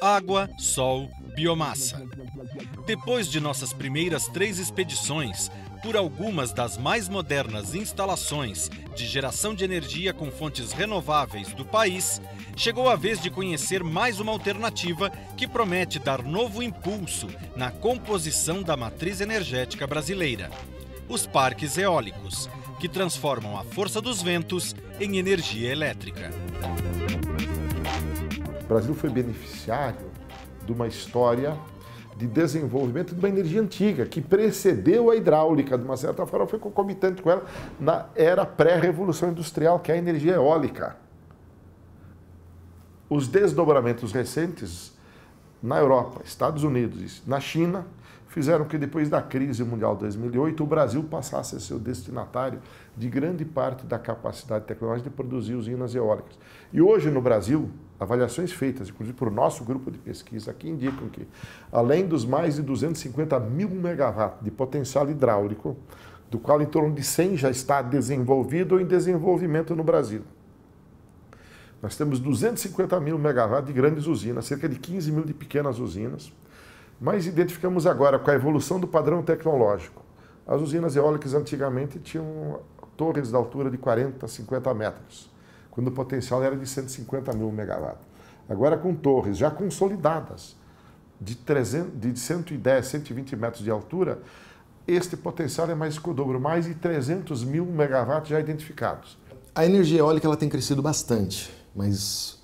Água, sol, biomassa. Depois de nossas primeiras 3 expedições por algumas das mais modernas instalações de geração de energia com fontes renováveis do país, chegou a vez de conhecer mais uma alternativa que promete dar novo impulso na composição da matriz energética brasileira: os parques eólicos, que transformam a força dos ventos em energia elétrica. O Brasil foi beneficiário de uma história de desenvolvimento de uma energia antiga, que precedeu a hidráulica, de uma certa forma foi concomitante com ela na era pré-revolução industrial, que é a energia eólica. Os desdobramentos recentes na Europa, Estados Unidos e na China fizeram que depois da crise mundial de 2008 o Brasil passasse a ser o destinatário de grande parte da capacidade tecnológica de produzir usinas eólicas. E hoje no Brasil, avaliações feitas, inclusive por nosso grupo de pesquisa aqui, indicam que, além dos mais de 250 mil megawatts de potencial hidráulico, do qual em torno de 100 já está desenvolvido ou em desenvolvimento no Brasil, nós temos 250 mil megawatts de grandes usinas, cerca de 15 mil de pequenas usinas, mas identificamos agora, com a evolução do padrão tecnológico, as usinas eólicas antigamente tinham torres de altura de 40, 50 metros, quando o potencial era de 150 mil megawatts. Agora, com torres já consolidadas, de 110, 120 metros de altura, este potencial é mais que o dobro, mais de 300 mil megawatts já identificados. A energia eólica ela tem crescido bastante, mas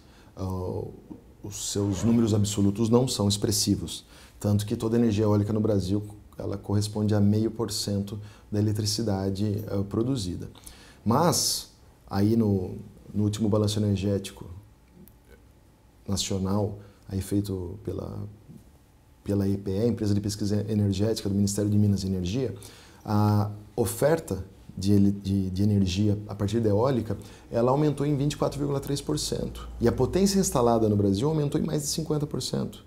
os seus números absolutos não são expressivos. Tanto que toda a energia eólica no Brasil ela corresponde a 0,5% da eletricidade produzida. Mas, aí no último balanço energético nacional, aí feito pela EPE, Empresa de Pesquisa Energética do Ministério de Minas e Energia, a oferta de energia a partir da eólica, ela aumentou em 24,3%. E a potência instalada no Brasil aumentou em mais de 50%.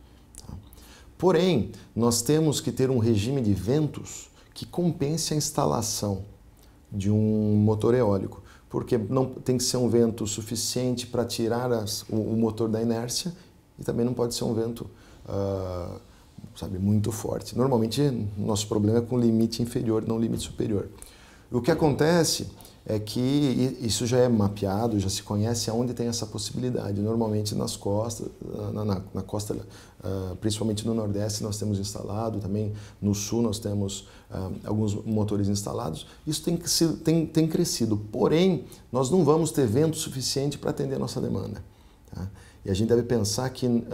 Porém, nós temos que ter um regime de ventos que compense a instalação de um motor eólico, porque não tem que ser um vento suficiente para tirar o motor da inércia e também não pode ser um vento muito forte. Normalmente, nosso problema é com limite inferior, não limite superior. O que acontece é que isso já é mapeado, já se conhece aonde tem essa possibilidade. Normalmente nas costas, na costa, principalmente no Nordeste, nós temos instalado, também no Sul nós temos alguns motores instalados. Isso tem crescido, porém nós não vamos ter vento suficiente para atender a nossa demanda. Tá? E a gente deve pensar que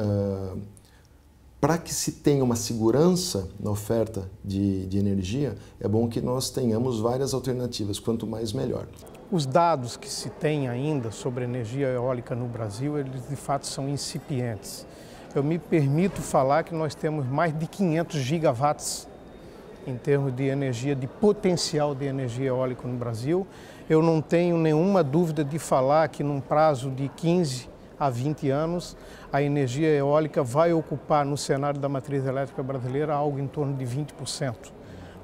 para que se tenha uma segurança na oferta de energia, é bom que nós tenhamos várias alternativas, quanto mais melhor. Os dados que se tem ainda sobre energia eólica no Brasil, eles de fato são incipientes. Eu me permito falar que nós temos mais de 500 gigawatts em termos de energia, de potencial de energia eólica no Brasil. Eu não tenho nenhuma dúvida de falar que num prazo de 15 a 20 anos, a energia eólica vai ocupar no cenário da matriz elétrica brasileira algo em torno de 20%,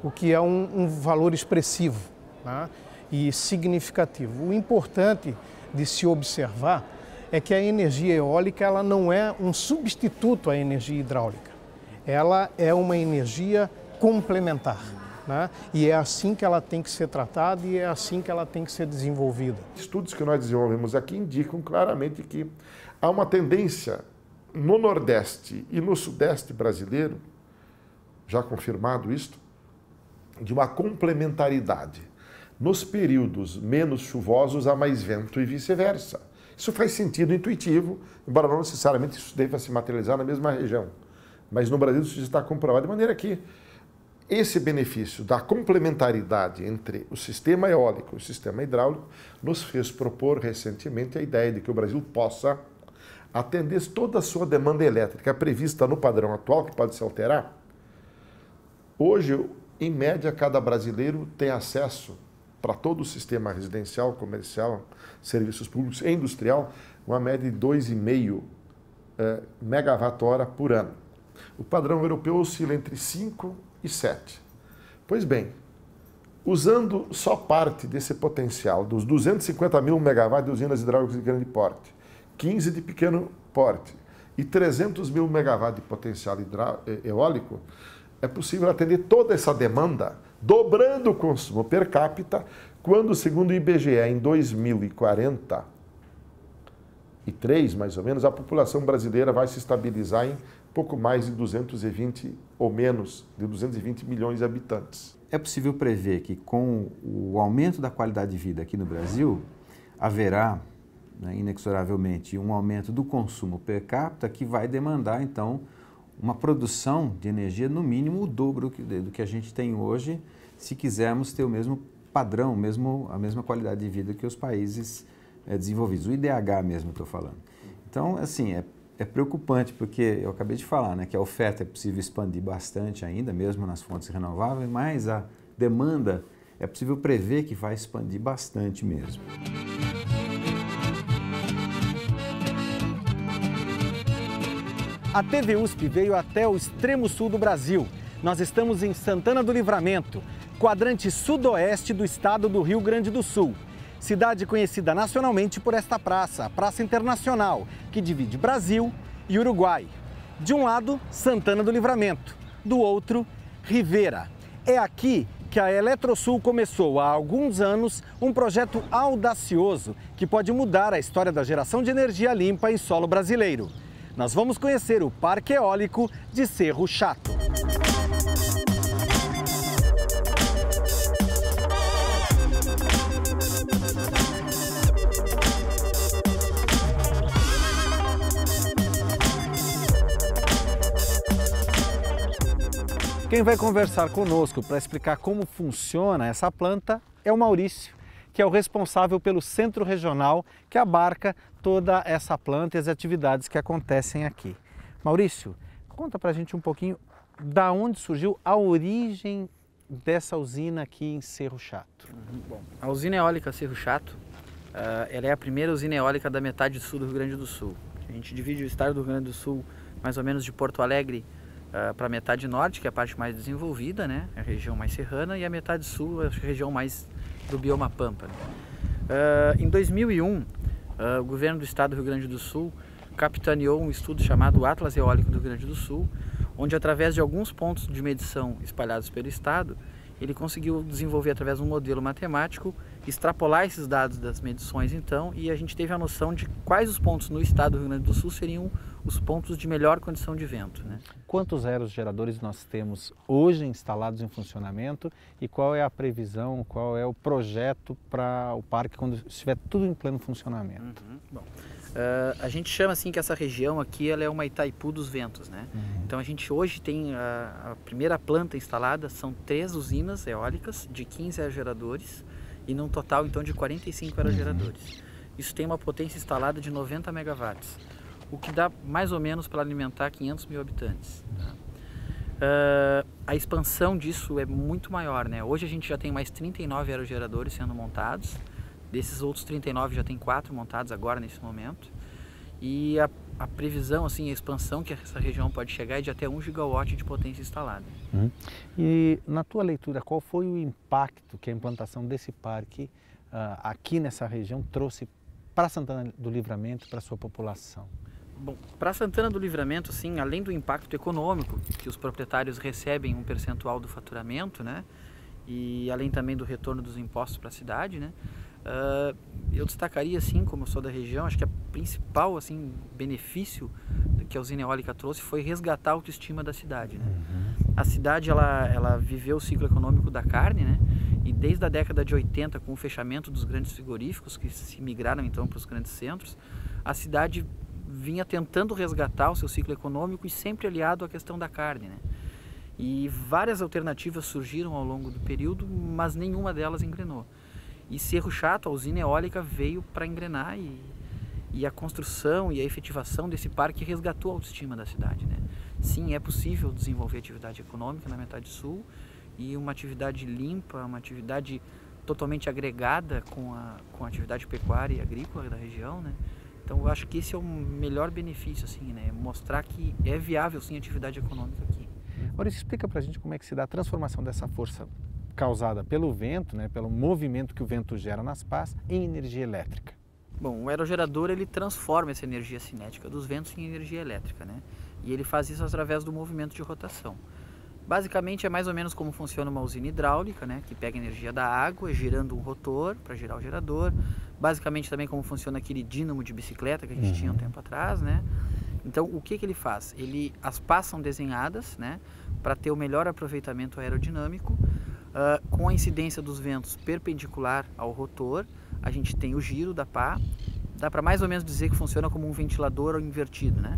o que é um valor expressivo, né, e significativo. O importante de se observar é que a energia eólica ela não é um substituto à energia hidráulica, ela é uma energia complementar. Né? E é assim que ela tem que ser tratada e é assim que ela tem que ser desenvolvida. Estudos que nós desenvolvemos aqui indicam claramente que há uma tendência no Nordeste e no Sudeste brasileiro, já confirmado isto, de uma complementaridade. Nos períodos menos chuvosos há mais vento e vice-versa. Isso faz sentido intuitivo, embora não necessariamente isso deva se materializar na mesma região. Mas no Brasil isso já está comprovado, de maneira que esse benefício da complementaridade entre o sistema eólico e o sistema hidráulico nos fez propor recentemente a ideia de que o Brasil possa atender toda a sua demanda elétrica prevista no padrão atual, que pode se alterar. Hoje, em média, cada brasileiro tem acesso para todo o sistema residencial, comercial, serviços públicos e industrial, uma média de 2,5 megawatt-hora por ano. O padrão europeu oscila entre 5 e 7. Pois bem, Usando só parte desse potencial, dos 250 mil megawatts de usinas hidráulicas de grande porte, 15 de pequeno porte e 300 mil megawatts de potencial eólico, é possível atender toda essa demanda, dobrando o consumo per capita, quando, segundo o IBGE, em 2043, mais ou menos, a população brasileira vai se estabilizar em pouco mais de 220 ou menos de 220 milhões de habitantes. É possível prever que, com o aumento da qualidade de vida aqui no Brasil, haverá, né, inexoravelmente, um aumento do consumo per capita que vai demandar, então, uma produção de energia, no mínimo, o dobro do que a gente tem hoje, se quisermos ter o mesmo padrão, a mesma qualidade de vida que os países desenvolvidos. O IDH mesmo, estou falando. Então, assim, é preocupante, porque eu acabei de falar, né, que a oferta é possível expandir bastante ainda, mesmo nas fontes renováveis, mas a demanda é possível prever que vai expandir bastante mesmo. A TV USP veio até o extremo sul do Brasil. Nós estamos em Santana do Livramento, quadrante sudoeste do estado do Rio Grande do Sul. Cidade conhecida nacionalmente por esta praça, a Praça Internacional, que divide Brasil e Uruguai. De um lado, Santana do Livramento, do outro, Rivera. É aqui que a Eletrosul começou há alguns anos um projeto audacioso que pode mudar a história da geração de energia limpa em solo brasileiro. Nós vamos conhecer o Parque Eólico de Cerro Chato. Quem vai conversar conosco para explicar como funciona essa planta é o Maurício, que é o responsável pelo centro regional que abarca toda essa planta e as atividades que acontecem aqui. Maurício, conta para a gente um pouquinho da onde surgiu a origem dessa usina aqui em Cerro Chato. Bom, a usina eólica Cerro Chato, ela é a primeira usina eólica da metade sul do Rio Grande do Sul. A gente divide o estado do Rio Grande do Sul mais ou menos de Porto Alegre para a metade norte, que é a parte mais desenvolvida, né? A região mais serrana, e a metade sul, a região mais do bioma pampa. Né? Em 2001, o governo do estado do Rio Grande do Sul capitaneou um estudo chamado Atlas Eólico do Rio Grande do Sul, onde, através de alguns pontos de medição espalhados pelo estado, ele conseguiu desenvolver, através de um modelo matemático, extrapolar esses dados das medições, então, e a gente teve a noção de quais os pontos no estado do Rio Grande do Sul seriam os pontos de melhor condição de vento. Né? Quantos aerogeradores nós temos hoje instalados em funcionamento e qual é a previsão, qual é o projeto para o parque quando estiver tudo em pleno funcionamento? Bom, a gente chama assim que essa região aqui ela é uma Itaipu dos ventos, né? Então a gente hoje tem a primeira planta instalada, são 3 usinas eólicas de 15 aerogeradores e num total então de 45 aerogeradores. Isso tem uma potência instalada de 90 megawatts, o que dá mais ou menos para alimentar 500 mil habitantes. A expansão disso é muito maior, né? Hoje a gente já tem mais 39 aerogeradores sendo montados. Desses outros 39 já tem 4 montados agora nesse momento. E a previsão, assim, a expansão que essa região pode chegar é de até 1 gigawatt de potência instalada. E na tua leitura, qual foi o impacto que a implantação desse parque aqui nessa região trouxe para Santana do Livramento, para a sua população? Bom, para Santana do Livramento, assim, além do impacto econômico, que os proprietários recebem um percentual do faturamento, né? E além também do retorno dos impostos para a cidade, né? Eu destacaria, assim, como eu sou da região, acho que o principal assim, benefício que a usina eólica trouxe foi resgatar a autoestima da cidade. Né? A cidade ela viveu o ciclo econômico da carne, né? E desde a década de 80, com o fechamento dos grandes frigoríficos, que se migraram então para os grandes centros, a cidade vinha tentando resgatar o seu ciclo econômico e sempre aliado à questão da carne. Né? E várias alternativas surgiram ao longo do período, mas nenhuma delas engrenou. E Cerro Chato, a usina eólica, veio para engrenar e a construção e a efetivação desse parque resgatou a autoestima da cidade. Né? Sim, é possível desenvolver atividade econômica na metade sul e uma atividade limpa, uma atividade totalmente agregada com a atividade pecuária e agrícola da região. Né? Então eu acho que esse é o melhor benefício, assim, né? Mostrar que é viável sim a atividade econômica aqui. Maurício, explica para a gente como é que se dá a transformação dessa força causada pelo vento, né, pelo movimento que o vento gera nas pás, em energia elétrica? Bom, o aerogerador ele transforma essa energia cinética dos ventos em energia elétrica, né? E ele faz isso através do movimento de rotação. Basicamente é mais ou menos como funciona uma usina hidráulica, né? Que pega energia da água, girando um rotor para girar o gerador. Basicamente também como funciona aquele dínamo de bicicleta que a gente tinha um tempo atrás, né? Então o que ele faz? As pás são desenhadas, né? Para ter o melhor aproveitamento aerodinâmico. Com a incidência dos ventos perpendicular ao rotor, a gente tem o giro da pá. Dá para mais ou menos dizer que funciona como um ventilador invertido, né?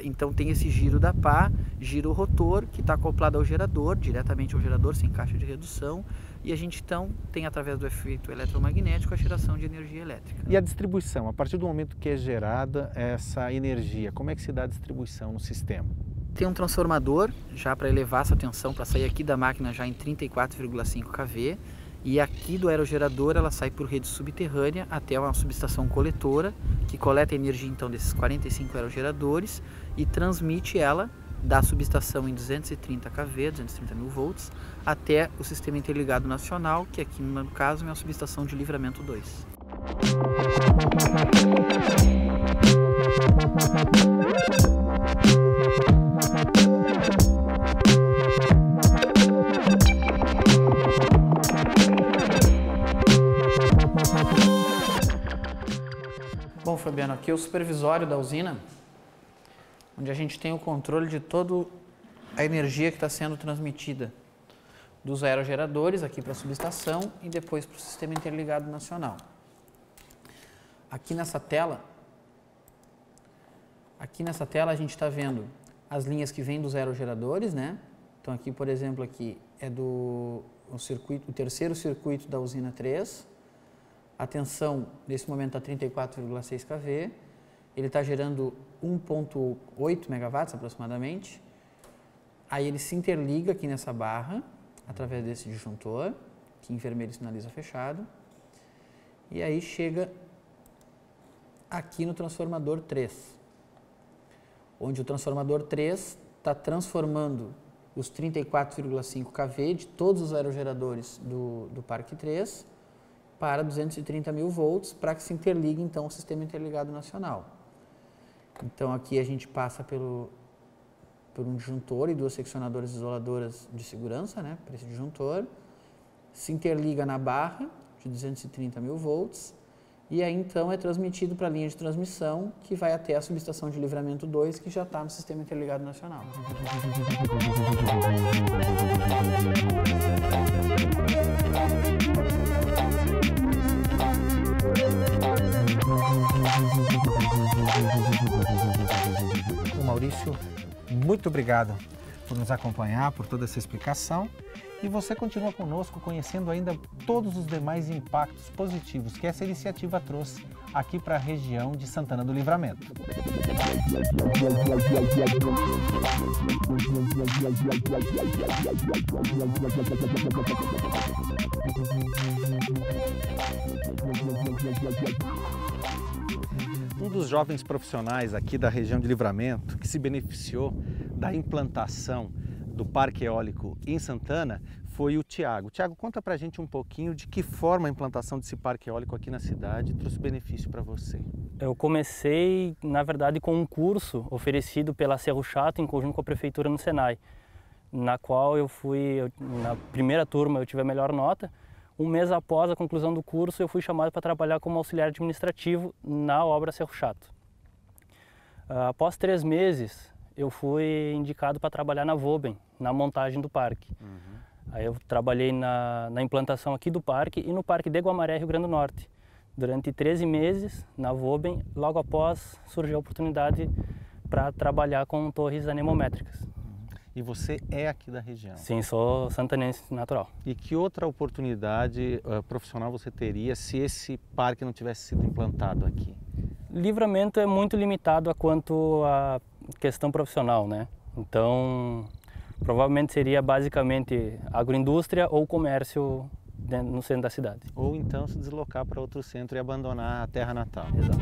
Então tem esse giro da pá, gira o rotor que está acoplado ao gerador, diretamente ao gerador, sem caixa de redução, e a gente então tem, através do efeito eletromagnético, a geração de energia elétrica. E a distribuição, a partir do momento que é gerada essa energia, como é que se dá a distribuição no sistema? Tem um transformador já para elevar essa tensão, para sair aqui da máquina já em 34,5 kV, e aqui do aerogerador ela sai por rede subterrânea até uma subestação coletora, que coleta a energia então desses 45 aerogeradores e transmite ela da subestação em 230 kV, 230 mil volts, até o Sistema Interligado Nacional, que aqui no caso é a subestação de Livramento 2. Bom, Fabiano, aqui é o supervisório da usina, onde a gente tem o controle de toda a energia que está sendo transmitida dos aerogeradores aqui para a subestação e depois para o Sistema Interligado Nacional. Aqui nessa tela a gente está vendo as linhas que vêm dos aerogeradores, né? Então aqui, por exemplo, aqui é o terceiro circuito da usina 3. A tensão, nesse momento, está 34,6 kV. Ele está gerando 1,8 megawatts aproximadamente. Aí ele se interliga aqui nessa barra, através desse disjuntor, que em vermelho sinaliza fechado. E aí chega aqui no transformador 3, onde o transformador 3 está transformando os 34,5 kV de todos os aerogeradores do Parque 3 para 230 mil volts, para que se interligue então o Sistema Interligado Nacional. Então aqui a gente passa por um disjuntor e duas seccionadoras isoladoras de segurança, né, para esse disjuntor, se interliga na barra de 230 mil volts e aí então é transmitido para a linha de transmissão que vai até a subestação de Livramento 2, que já está no Sistema Interligado Nacional. Maurício, muito obrigado por nos acompanhar, por toda essa explicação. E você continua conosco conhecendo ainda todos os demais impactos positivos que essa iniciativa trouxe aqui para a região de Santana do Livramento. Um dos jovens profissionais aqui da região de Livramento que se beneficiou da implantação do Parque Eólico em Santana foi o Tiago. Tiago, conta pra gente um pouquinho de que forma a implantação desse Parque Eólico aqui na cidade trouxe benefício para você. Eu comecei, na verdade, com um curso oferecido pela Cerro Chato em conjunto com a Prefeitura no Senai, na qual na primeira turma eu tive a melhor nota. Um mês após a conclusão do curso, eu fui chamado para trabalhar como auxiliar administrativo na obra Cerro Chato. Após 3 meses, eu fui indicado para trabalhar na Voben, na montagem do parque. Aí eu trabalhei na implantação aqui do parque e no Parque de Guamaré, Rio Grande do Norte. Durante 13 meses na Voben, logo após surgiu a oportunidade para trabalhar com torres anemométricas. E você é aqui da região? Sim, sou santanense natural. E que outra oportunidade profissional você teria se esse parque não tivesse sido implantado aqui? Livramento é muito limitado a quanto à questão profissional, né? Então, provavelmente seria basicamente agroindústria ou comércio no centro da cidade. Ou então se deslocar para outro centro e abandonar a terra natal. Exato.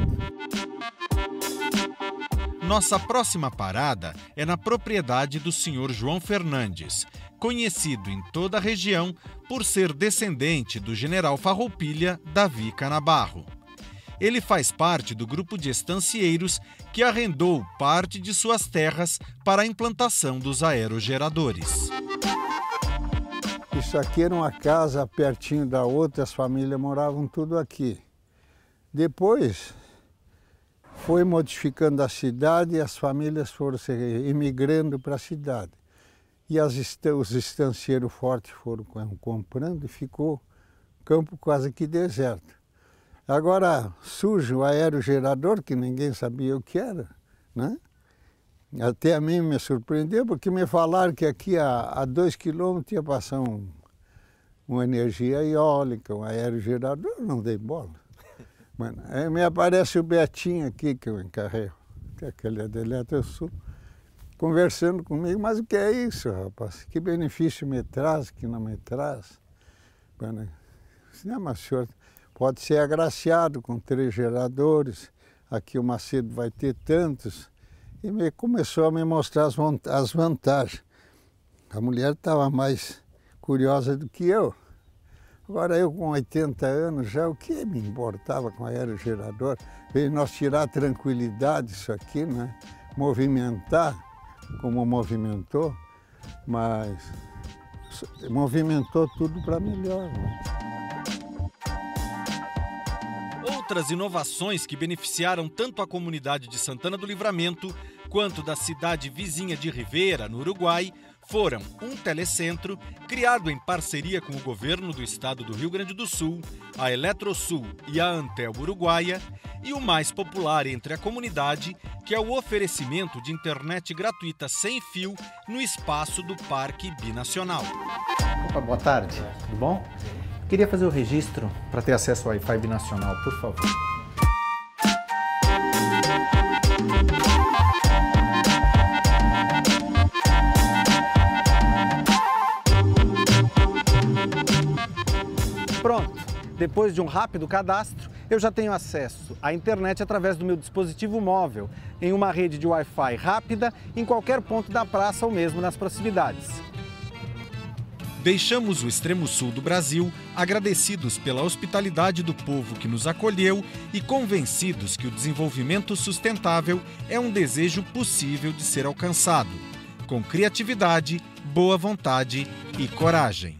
Nossa próxima parada é na propriedade do senhor João Fernandes, conhecido em toda a região por ser descendente do general Farroupilha Davi Canabarro. Ele faz parte do grupo de estancieiros que arrendou parte de suas terras para a implantação dos aerogeradores. Isso aqui era uma casa pertinho da outra, as famílias moravam tudo aqui. Depois foi modificando a cidade e as famílias foram imigrando para a cidade. E os estancieiros fortes foram comprando e ficou campo quase que deserto. Agora surge o aerogerador, que ninguém sabia o que era, né? Até a mim me surpreendeu, porque me falaram que aqui a 2 quilômetros ia passar uma energia eólica, um aerogerador, não dei bola. Mano, aí me aparece o Betinho aqui, que eu encarrego, que aquele é da Eletrosul, conversando comigo, mas o que é isso, rapaz? Que benefício me traz, que não me traz? Mano, não, mas senhor pode ser agraciado com 3 geradores, aqui o Macedo vai ter tantos. E começou a me mostrar as vantagens. A mulher estava mais curiosa do que eu. Agora eu com 80 anos já, o que me importava com aerogerador? Veio nós tirar a tranquilidade isso aqui, né? Movimentar, como movimentou, mas movimentou tudo para melhor, né? Outras inovações que beneficiaram tanto a comunidade de Santana do Livramento quanto da cidade vizinha de Rivera, no Uruguai, foram um telecentro criado em parceria com o governo do estado do Rio Grande do Sul, a Eletrosul e a Antel Uruguaia, e o mais popular entre a comunidade, que é o oferecimento de internet gratuita sem fio no espaço do Parque Binacional. Opa, boa tarde, tudo bom? Queria fazer o registro para ter acesso ao Wi-Fi binacional, por favor. Pronto, depois de um rápido cadastro, eu já tenho acesso à internet através do meu dispositivo móvel, em uma rede de Wi-Fi rápida, em qualquer ponto da praça ou mesmo nas proximidades. Deixamos o extremo sul do Brasil agradecidos pela hospitalidade do povo que nos acolheu e convencidos que o desenvolvimento sustentável é um desejo possível de ser alcançado, com criatividade, boa vontade e coragem.